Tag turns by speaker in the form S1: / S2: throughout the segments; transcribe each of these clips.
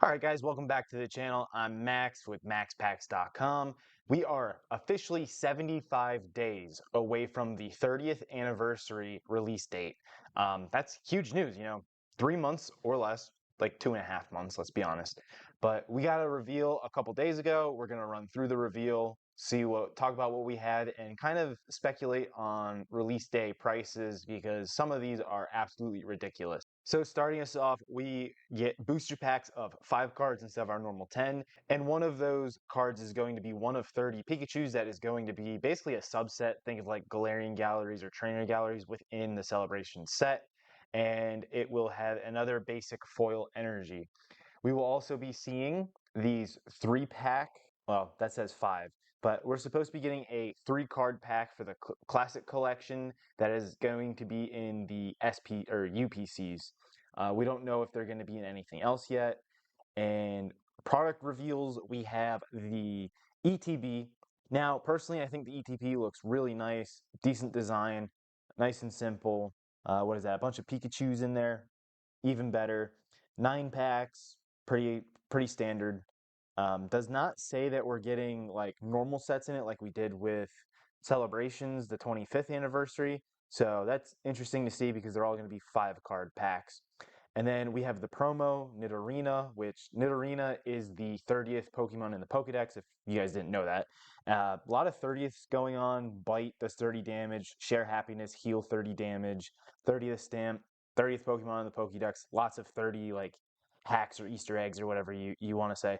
S1: All right, guys, welcome back to the channel. I'm Max with MaxPacks.com. We are officially 75 days away from the 30th anniversary release date. That's huge news, 3 months or less, like 2.5 months, let's be honest. But we got a reveal a couple days ago. We're going to run through the reveal, talk about what we had, and kind of speculate on release day prices because some of these are absolutely ridiculous. So starting us off, we get booster packs of 5 cards instead of our normal 10, and one of those cards is going to be one of 30 Pikachus that is going to be basically a subset. Think of like Galarian Galleries or Trainer Galleries within the Celebration set, and it will have another basic foil energy. We will also be seeing these 3-pack, well, that says 5, but we're supposed to be getting a 3-card pack for the Classic Collection that is going to be in the SP or UPCs. We don't know if they're going to be in anything else yet. And product reveals, we have the ETB. Now, personally, I think the ETB looks really nice, decent design, nice and simple. What is that? A bunch of Pikachus in there, even better. 9 packs, pretty standard. Does not say that we're getting like normal sets in it like we did with Celebrations, the 25th anniversary. So that's interesting to see because they're all going to be 5-card packs. And then we have the promo, Nidorina, which Nidorina is the 30th Pokemon in the Pokedex, if you guys didn't know that. A lot of 30ths going on. Bite does 30 damage, Share Happiness, heal 30 damage, 30th Stamp, 30th Pokemon in the Pokedex, lots of 30 like hacks or Easter eggs or whatever you want to say.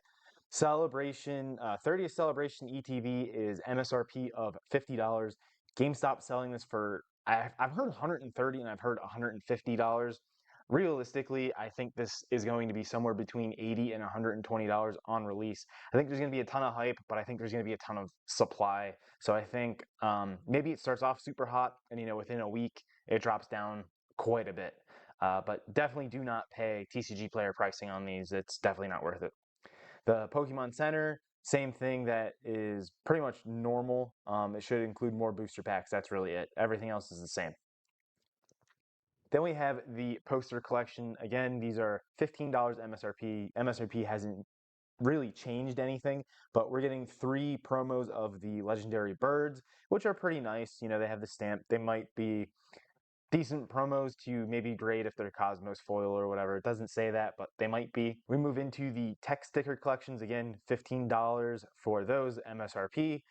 S1: Celebration, 30th Celebration ETV is MSRP of $50. GameStop selling this for, I've heard $130 and I've heard $150. Realistically, I think this is going to be somewhere between $80 and $120 on release. I think there's going to be a ton of hype, but I think there's going to be a ton of supply. So I think maybe it starts off super hot and, within a week, it drops down quite a bit. But definitely do not pay TCG player pricing on these. It's definitely not worth it. The Pokemon Center, same thing that is pretty much normal. It should include more booster packs. That's really it. Everything else is the same. Then we have the poster collection. Again, these are $15 MSRP. MSRP hasn't really changed anything, but we're getting 3 promos of the legendary birds, which are pretty nice. They have the stamp. They might be decent promos to maybe grade if they're Cosmos foil or whatever. It doesn't say that, but they might be. We move into the tech sticker collections. Again, $15 for those MSRP,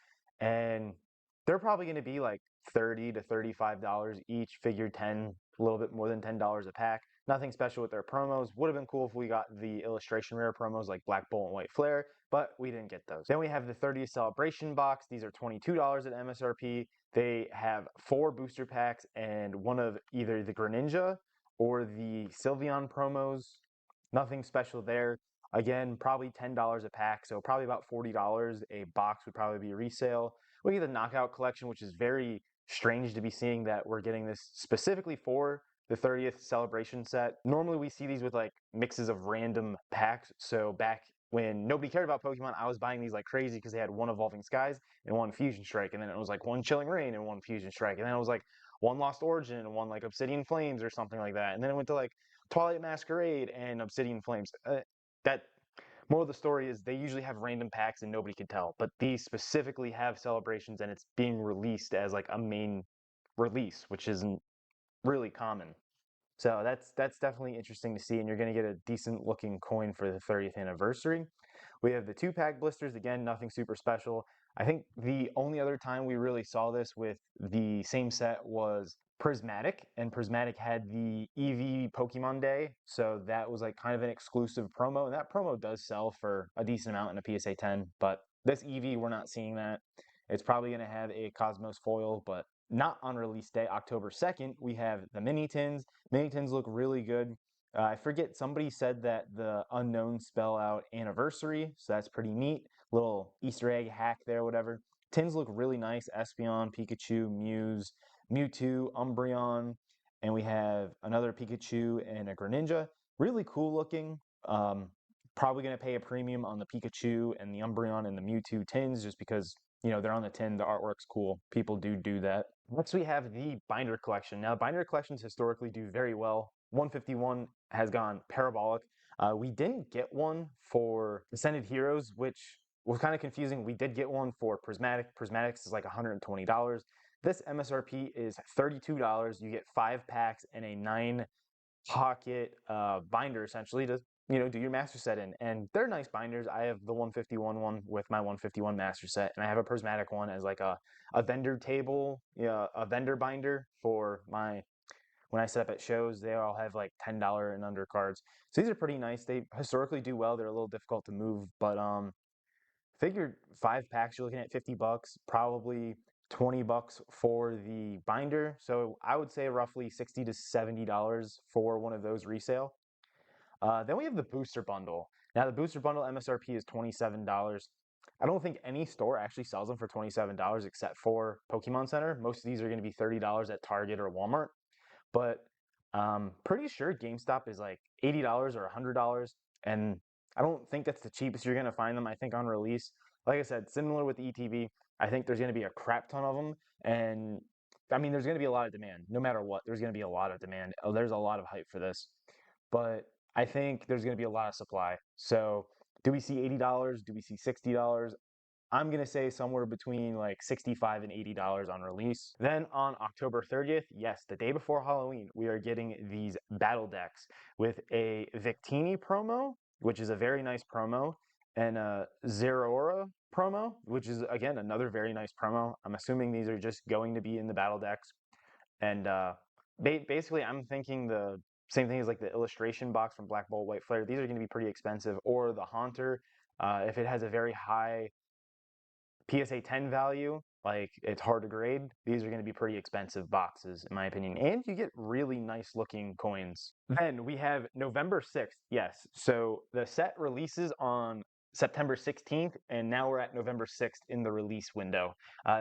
S1: and they're probably going to be like $30 to $35 each, figure 10, a little bit more than $10 a pack. Nothing special with their promos. Would have been cool if we got the illustration rare promos like Black Bolt and White Flare, but we didn't get those. Then we have the 30th Celebration box. These are $22 at MSRP. They have 4 booster packs and one of either the Greninja or the Sylveon promos. Nothing special there. Again, probably $10 a pack, so probably about $40 a box would probably be resale. We get the Knockout collection, which is very strange to be seeing that we're getting this specifically for the 30th Celebration set. Normally we see these with like mixes of random packs, so back when nobody cared about Pokemon, I was buying these like crazy because they had 1 Evolving Skies and 1 Fusion Strike, and then it was like 1 Chilling Reign and 1 Fusion Strike, and then it was like 1 Lost Origin and 1 like Obsidian Flames or something like that, and then it went to like Twilight Masquerade and Obsidian Flames. That moral of the story is they usually have random packs and nobody can tell, but these specifically have Celebrations and it's being released as like a main release, which isn't really common. So that's definitely interesting to see, and you're going to get a decent looking coin for the 30th anniversary. We have the 2-pack blisters. Again, nothing super special. I think the only other time we really saw this with the same set was Prismatic, and Prismatic had the EV Pokemon Day, so that was like kind of an exclusive promo, and that promo does sell for a decent amount in a PSA 10, but this EV, we're not seeing that. It's probably going to have a Cosmos foil, but not on release day, October 2nd. We have the Mini Tins. Mini Tins look really good. I forget, somebody said that the unknown spell out anniversary, so that's pretty neat. Little Easter egg hack there, whatever. Tins look really nice. Espeon, Pikachu, Muse, Mewtwo, Umbreon, and we have another Pikachu and a Greninja. Really cool looking. Probably going to pay a premium on the Pikachu and the Umbreon and the Mewtwo tins just because, they're on the tin, the artwork's cool. People do that. Next, we have the binder collection. Now, binder collections historically do very well. 151 has gone parabolic. We didn't get one for Ascended Heroes, which was kind of confusing. We did get one for Prismatic. Prismatics is like $120. This MSRP is $32. You get 5 packs and a 9 pocket binder essentially to do your master set in, and they're nice binders. I have the 151 one with my 151 master set, and I have a prismatic one as like a vendor table, a vendor binder for my when I set up at shows. They all have like $10 and under cards, so these are pretty nice. They historically do well. They're a little difficult to move, but figured 5 packs, you're looking at 50 bucks, probably 20 bucks for the binder. So I would say roughly $60 to $70 for one of those resale. Then we have the booster bundle. Now the booster bundle MSRP is $27. I don't think any store actually sells them for $27 except for Pokemon Center. Most of these are going to be $30 at Target or Walmart, but pretty sure GameStop is like $80 or $100, and I don't think that's the cheapest you're going to find them. I think on release, like I said, similar with the ETB, I think there's going to be a crap ton of them, and I mean, there's going to be a lot of demand. No matter what, there's going to be a lot of demand. Oh, there's a lot of hype for this, but I think there's going to be a lot of supply. So, do we see $80? Do we see $60? I'm going to say somewhere between like $65 and $80 on release. Then on October 30th, yes, the day before Halloween, we are getting these battle decks with a Victini promo, which is a very nice promo, and a Zeraora promo, which is again another very nice promo. I'm assuming these are just going to be in the battle decks. And basically, I'm thinking the same thing as like the illustration box from Black Bolt White Flare. These are going to be pretty expensive. Or the Haunter, if it has a very high PSA 10 value, like it's hard to grade, these are going to be pretty expensive boxes, in my opinion. And you get really nice looking coins. Then we have November 6th. Yes. So the set releases on September 16th, and now we're at November 6th in the release window.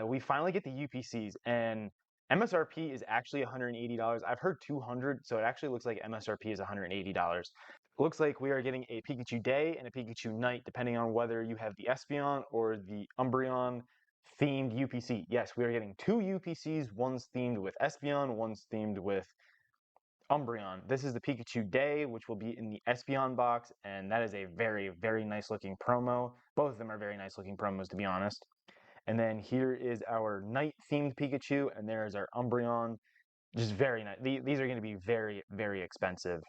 S1: We finally get the UPCs, and MSRP is actually $180. I've heard 200, so it actually looks like MSRP is $180. Looks like we are getting a Pikachu Day and a Pikachu Night, depending on whether you have the Espeon or the Umbreon themed UPC. Yes, we are getting 2 UPCs. One's themed with Espeon, one's themed with Umbreon. This is the Pikachu Day, which will be in the Espeon box, and that is a very, very nice looking promo. Both of them are very nice looking promos, to be honest. And then here is our Night themed Pikachu, and there is our Umbreon. Just very nice. These are going to be very, very expensive.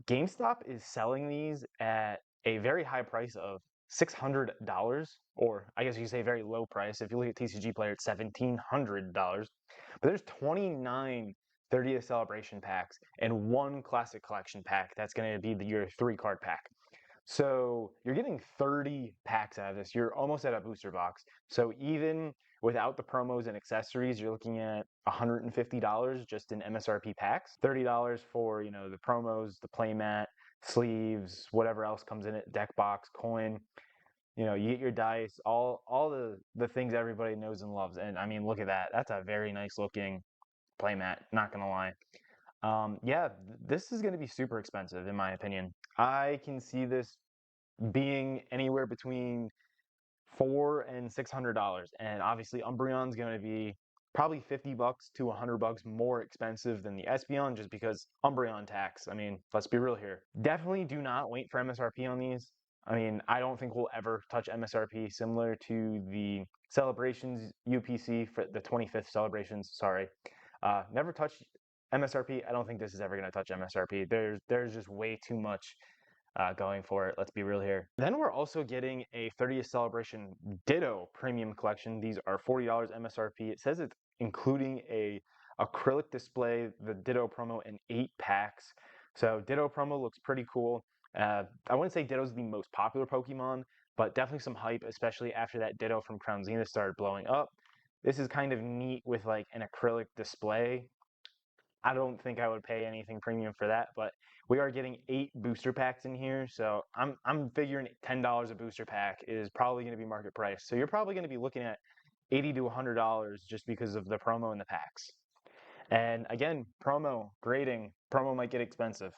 S1: GameStop is selling these at a very high price of $600, or I guess you could say very low price. If you look at TCG Player, it's $1,700. But there's 29 30th Celebration packs and 1 Classic Collection pack. That's going to be your 3-card pack. So you're getting 30 packs out of this. You're almost at a booster box. So even without the promos and accessories, you're looking at $150 just in MSRP packs. $30 for, the promos, the playmat, sleeves, whatever else comes in it, deck box, coin. You get your dice, all the things everybody knows and loves. And I mean, look at that. That's a very nice looking playmat, not gonna lie. Yeah, this is going to be super expensive in my opinion. I can see this being anywhere between $400 and $600, and obviously Umbreon's going to be probably 50 bucks to 100 bucks more expensive than the Espeon, just because Umbreon tax. I mean, let's be real here. Definitely do not wait for MSRP on these. I mean, I don't think we'll ever touch MSRP, similar to the Celebrations UPC for the 25th Celebrations. Sorry, never touch MSRP. I don't think this is ever going to touch MSRP. There's just way too much going for it. Let's be real here. Then we're also getting a 30th Celebration Ditto Premium Collection. These are $40 MSRP. It says it's including a acrylic display, the Ditto promo, and 8 packs. So Ditto promo looks pretty cool. I wouldn't say Ditto's the most popular Pokemon, but definitely some hype, especially after that Ditto from Crown Zenith started blowing up. This is kind of neat with like an acrylic display. I don't think I would pay anything premium for that, but we are getting 8 booster packs in here, so I'm figuring $10 a booster pack is probably going to be market price. So you're probably going to be looking at $80 to $100 just because of the promo and the packs. And again, promo grading, promo might get expensive.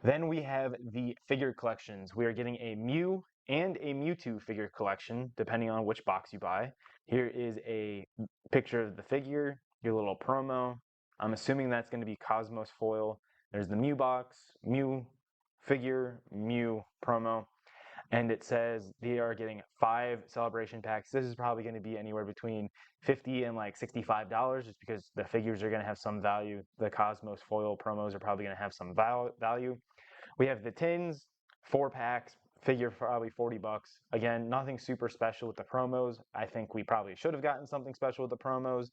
S1: Then we have the figure collections. We are getting a Mew and a Mewtwo figure collection, depending on which box you buy. Here is a picture of the figure, your little promo. I'm assuming that's going to be Cosmos foil. There's the Mew box, Mew figure Mew promo, and it says they are getting 5 celebration packs. This is probably going to be anywhere between $50 and like $65, just because the figures are going to have some value. The Cosmos foil promos are probably going to have some value. We have the tins, 4 packs, figure for probably $40. Again, nothing super special with the promos. I think we probably should have gotten something special with the promos.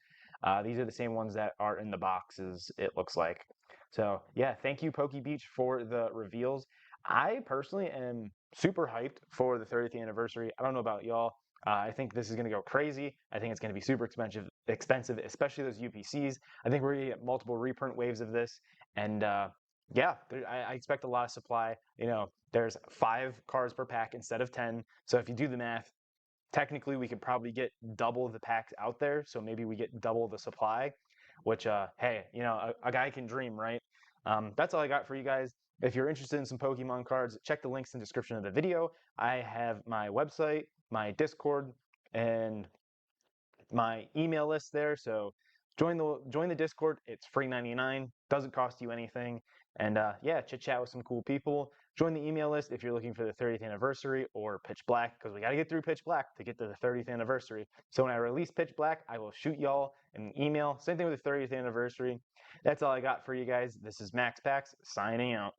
S1: These are the same ones that are in the boxes, it looks like. So yeah, thank you Poke Beach for the reveals. I personally am super hyped for the 30th anniversary. I don't know about y'all. I think this is going to go crazy. I think it's going to be super expensive, especially those UPCs. I think we're going to get multiple reprint waves of this, and yeah, I expect a lot of supply. You know, there's 5 cards per pack instead of 10. So if you do the math, technically we could probably get double the packs out there. So maybe we get double the supply, which, hey, you know, a guy can dream, right? That's all I got for you guys. If you're interested in some Pokemon cards, check the links in the description of the video. I have my website, my Discord, and my email list there. So join the Discord. It's free 99, doesn't cost you anything, and yeah, chit chat with some cool people. Join the email list if you're looking for the 30th anniversary or Pitch Black, because we got to get through Pitch Black to get to the 30th anniversary. So when I release Pitch Black, I will shoot y'all an email. Same thing with the 30th anniversary. That's all I got for you guys. This is Max Pax signing out.